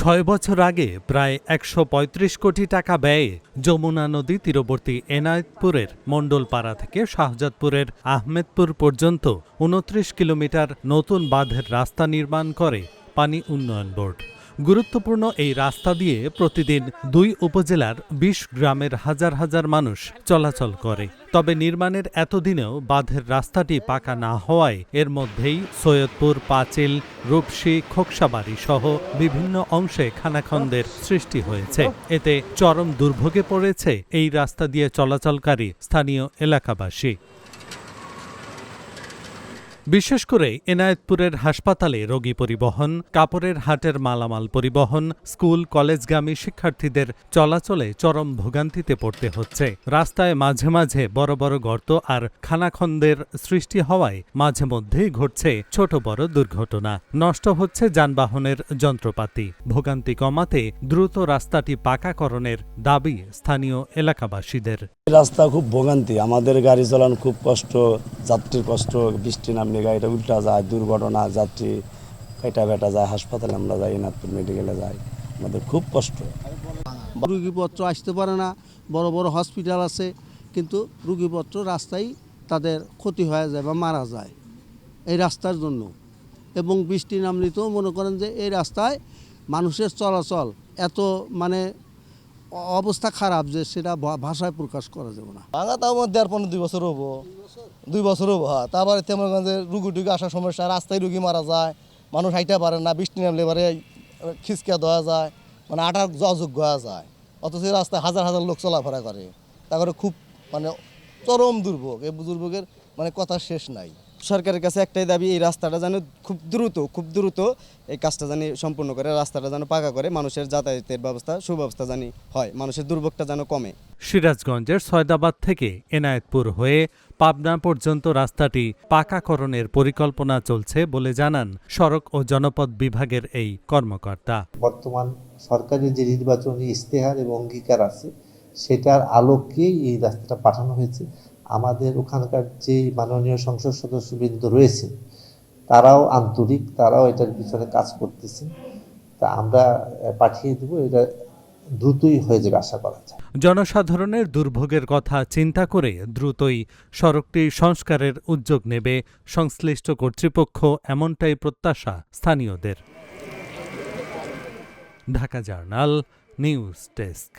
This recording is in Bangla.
৬ বছর আগে প্রায় ১৩৫ কোটি টাকা ব্যয়ে যমুনা নদী তীরবর্তী এনায়েতপুরের মণ্ডলপাড়া থেকে শাহজাদপুরের আহমেদপুর পর্যন্ত ২৯ কিলোমিটার নতুন বাঁধের রাস্তা নির্মাণ করে পানি উন্নয়ন বোর্ড। গুরুত্বপূর্ণ এই রাস্তা দিয়ে প্রতিদিন ২ উপজেলার ২০ গ্রামের হাজার হাজার মানুষ চলাচল করে। তবে নির্মাণের এতদিনেও বাঁধের রাস্তাটি পাকা না হওয়ায় এর মধ্যেই সৈয়দপুর, পাঁচিল, রূপসী, খোকসাবাড়ি সহ বিভিন্ন অংশে খানাখন্দের সৃষ্টি হয়েছে। এতে চরম দুর্ভোগে পড়েছে এই রাস্তা দিয়ে চলাচলকারী স্থানীয় এলাকাবাসী। বিশেষ করে এনায়েতপুরের হাসপাতালে রোগী পরিবহন, কাপড়ের হাটের মালামাল পরিবহন, স্কুল কলেজগামী শিক্ষার্থীদের চলাচলে চরম ভোগান্তিতে পড়তে হচ্ছে। রাস্তায় মাঝে মাঝে বড় বড় গর্ত আর খানাখন্দের সৃষ্টি হওয়ায় মাঝে মধ্যেই ঘটছে ছোট বড় দুর্ঘটনা। নষ্ট হচ্ছে যানবাহনের যন্ত্রপাতি। ভোগান্তি কমাতে দ্রুত রাস্তাটি পাকাকরণের দাবি স্থানীয় এলাকাবাসীদের। রাস্তা খুব ভোগান্তি, আমাদের গাড়ি চালানো খুব কষ্ট, যাত্রীর কষ্ট। বৃষ্টি নামলে গাড়িটা উল্টা যায়, দুর্ঘটনা, যাত্রী কাটা বেটা যায়, হাসপাতালে আমরা যাই, এনায়েতপুর মেডিকেলে যাই, আমাদের খুব কষ্ট। রুগীপত্র আসতে পারে না, বড় বড় হসপিটাল আছে, কিন্তু রুগীপত্র রাস্তায় তাদের ক্ষতি হয়ে যায় বা মারা যায় এই রাস্তার জন্য। এবং বৃষ্টি নামলে তো মনে করেন যে এই রাস্তায় মানুষের চলাচল এত অবস্থা খারাপ যে সেটা ভাষায় প্রকাশ করা যাবে না। ভাঙা তাও মধ্যে আর ২ বছর হবো, 2 বছর হবো। হ্যাঁ, তারপরে তেমনগঞ্জে রুগী টুগী আসার সমস্যা, রাস্তায় রুগী মারা যায়, মানুষ হাইতে পারে না, বৃষ্টি নামলে এবারে খিচকা দেওয়া যায়, আটার অযোগ্য হওয়া যায়। অথচ এই রাস্তায় হাজার হাজার লোক চলাফেরা করে, তারপরে খুব চরম দুর্ভোগ। এই দুর্ভোগের কথা শেষ নাই। সরকারের কাছে একটাই দাবি, এই রাস্তাটা যেন খুব দ্রুত এই কাজটা যেন সম্পূর্ণ করে, রাস্তাটা যেন পাকা করে, মানুষের যাতায়াতের ব্যবস্থা সুব্যবস্থা যেন হয়, মানুষের দুর্ভোগটা যেন কমে। সিরাজগঞ্জের সয়দাবাদ থেকে এনায়েতপুর হয়ে পাবনা পর্যন্ত রাস্তাটি পাকাকরণের পরিকল্পনা চলছে বলে জানান সড়ক ও জনপথ বিভাগের এই কর্মকর্তা। বর্তমান সরকারের যে নির্বাচনী ইশতেহার এবং অঙ্গীকার আছে সেটার আলোকেই এই রাস্তাটা পাঠানো হয়েছে। আমাদের ওখানকার যে মাননীয় সংসদ সদস্যবৃন্দ রয়েছে তারাও আন্তরিক, তারাও এটার পিছনে কাজ করতেছেন। তা আমরা পাঠিয়ে দেবো, এটা দ্রুতই হয়ে যাবে আশা করা যায়। জনসাধারণের দুর্ভোগের কথা চিন্তা করে দ্রুতই সড়কটি সংস্কারের উদ্যোগ নেবে সংশ্লিষ্ট কর্তৃপক্ষ, এমনটাই প্রত্যাশা স্থানীয়দের। Dhaka journal news desk.